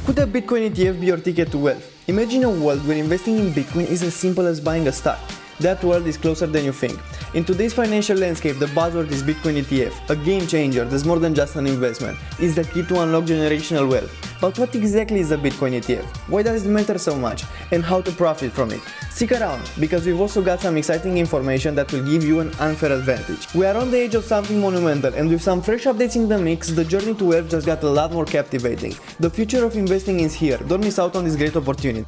Could a Bitcoin ETF be your ticket to wealth? Imagine a world where investing in Bitcoin is as simple as buying a stock. That world is closer than you think. In today's financial landscape, the buzzword is Bitcoin ETF, a game changer that's more than just an investment. It's the key to unlock generational wealth. But what exactly is a Bitcoin ETF? Why does it matter so much? And how to profit from it? Stick around, because we've also got some exciting information that will give you an unfair advantage. We are on the edge of something monumental, and with some fresh updates in the mix, the journey to wealth just got a lot more captivating. The future of investing is here. Don't miss out on this great opportunity.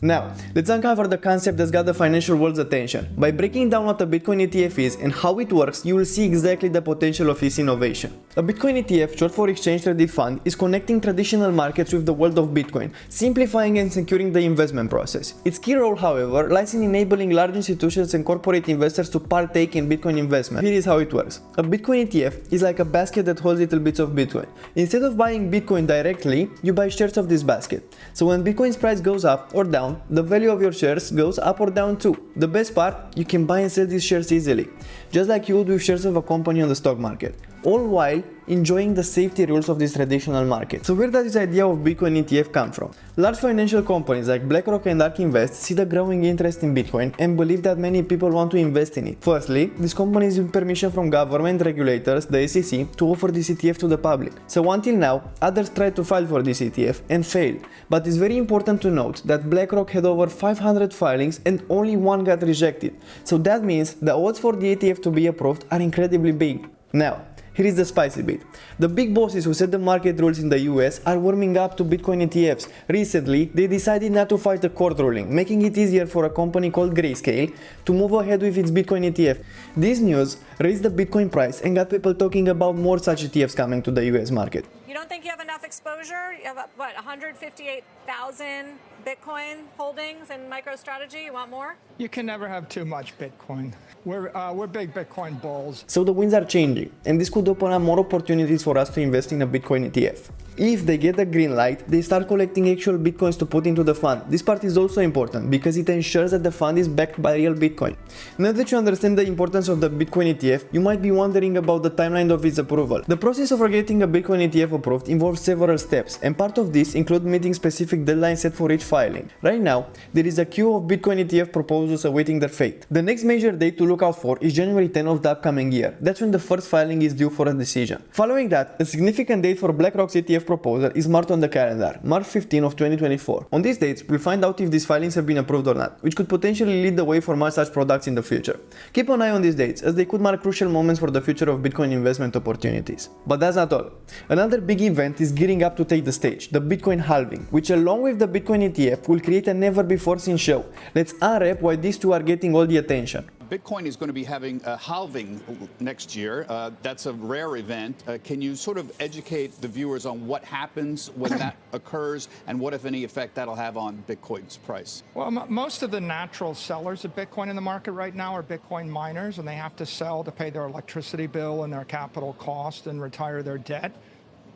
Now, let's uncover the concept that's got the financial world's attention. By breaking down what a Bitcoin ETF is and how it works, you will see exactly the potential of its innovation. A Bitcoin ETF, short for Exchange Traded Fund, is connecting traditional markets with the world of Bitcoin, simplifying and securing the investment process. Its key role, however, lies in enabling large institutions and corporate investors to partake in Bitcoin investment. Here is how it works. A Bitcoin ETF is like a basket that holds little bits of Bitcoin. Instead of buying Bitcoin directly, you buy shares of this basket. So when Bitcoin's price goes up or down, the value of your shares goes up or down too. The best part, you can buy and sell these shares easily, just like you would with shares of a company on the stock market, all while enjoying the safety rules of this traditional market. So where does this idea of Bitcoin ETF come from? Large financial companies like BlackRock and ARK Invest see the growing interest in Bitcoin and believe that many people want to invest in it. Firstly, these companies need permission from government regulators, the SEC, to offer this ETF to the public. So until now, others tried to file for this ETF and failed. But it's very important to note that BlackRock had over 500 filings and only one got rejected. So that means the odds for the ETF to be approved are incredibly big. Now, here is the spicy bit. The big bosses who set the market rules in the US are warming up to Bitcoin ETFs. Recently, they decided not to fight the court ruling, making it easier for a company called Grayscale to move ahead with its Bitcoin ETF. This news raised the Bitcoin price and got people talking about more such ETFs coming to the US market. You don't think you have enough exposure? You have, what, 158,000 Bitcoin holdings in MicroStrategy? You want more? You can never have too much Bitcoin. We're big Bitcoin bulls. So the winds are changing, and this could open up more opportunities for us to invest in a Bitcoin ETF. If they get the green light, they start collecting actual Bitcoins to put into the fund. This part is also important because it ensures that the fund is backed by real Bitcoin. Now that you understand the importance of the Bitcoin ETF, you might be wondering about the timeline of its approval. The process of getting a Bitcoin ETF approved involves several steps, and part of this includes meeting specific deadlines set for each filing. Right now, there is a queue of Bitcoin ETF proposals awaiting their fate. The next major date to look out for is January 10 of the upcoming year. That's when the first filing is due for a decision. Following that, a significant date for BlackRock's ETF proposal is marked on the calendar, March 15 of 2024. On these dates, we'll find out if these filings have been approved or not, which could potentially lead the way for more such products in the future. Keep an eye on these dates, as they could mark crucial moments for the future of Bitcoin investment opportunities. But that's not all. Another big event is gearing up to take the stage, the Bitcoin halving, which along with the Bitcoin ETF will create a never-before-seen show. Let's unwrap why these two are getting all the attention. Bitcoin is going to be having a halving next year. That's a rare event. Can you sort of educate the viewers on what happens when that occurs and what, if any, effect that'll have on Bitcoin's price? Well, most of the natural sellers of Bitcoin in the market right now are Bitcoin miners, and they have to sell to pay their electricity bill and their capital cost and retire their debt.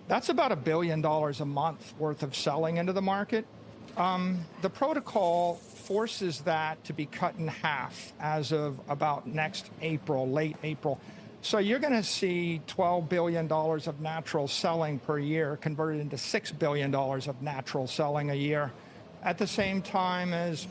That's about $1 billion a month worth of selling into the market. The protocol forces that to be cut in half as of about next April, late April. So you're going to see $12 billion of natural selling per year converted into $6 billion of natural selling a year. At the same time as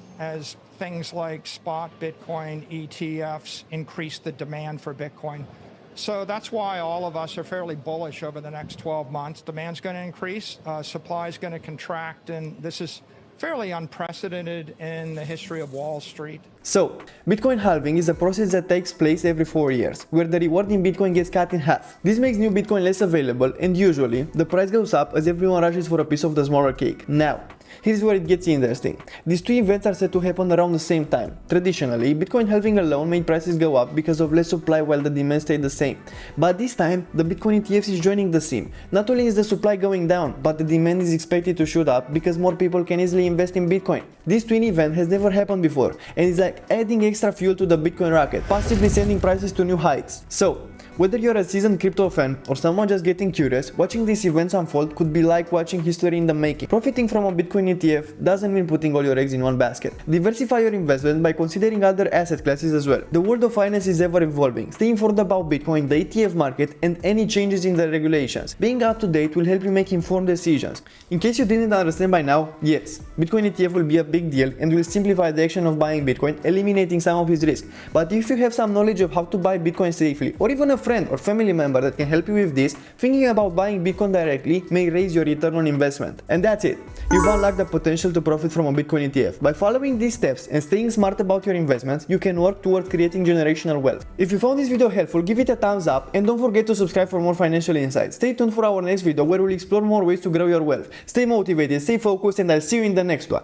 things like spot Bitcoin ETFs increase the demand for Bitcoin. So that's why all of us are fairly bullish over the next 12 months. Demand's going to increase, supply is going to contract, and this is fairly unprecedented in the history of Wall Street. So, Bitcoin halving is a process that takes place every 4 years, where the reward in Bitcoin gets cut in half. This makes new Bitcoin less available, and usually, the price goes up as everyone rushes for a piece of the smaller cake. Now, here's where it gets interesting. These two events are said to happen around the same time. Traditionally, Bitcoin halving alone made prices go up because of less supply while the demand stayed the same. But this time, the Bitcoin ETFs is joining the scene. Not only is the supply going down, but the demand is expected to shoot up because more people can easily invest in Bitcoin. This twin event has never happened before, and it's like adding extra fuel to the Bitcoin rocket, possibly sending prices to new heights. So, Whether you're a seasoned crypto fan or someone just getting curious, watching these events unfold could be like watching history in the making. Profiting from a Bitcoin ETF doesn't mean putting all your eggs in one basket. Diversify your investment by considering other asset classes as well. The world of finance is ever evolving. Stay informed about Bitcoin, the ETF market, and any changes in the regulations. Being up to date will help you make informed decisions. In case you didn't understand by now, yes, Bitcoin ETF will be a big deal and will simplify the action of buying Bitcoin, eliminating some of its risk. But if you have some knowledge of how to buy Bitcoin safely, or even a friend or family member that can help you with this, thinking about buying Bitcoin directly may raise your return on investment. And that's it. You've unlocked the potential to profit from a Bitcoin ETF. By following these steps and staying smart about your investments, you can work towards creating generational wealth. If you found this video helpful, give it a thumbs up and don't forget to subscribe for more financial insights. Stay tuned for our next video where we'll explore more ways to grow your wealth. Stay motivated, stay focused, and I'll see you in the next one.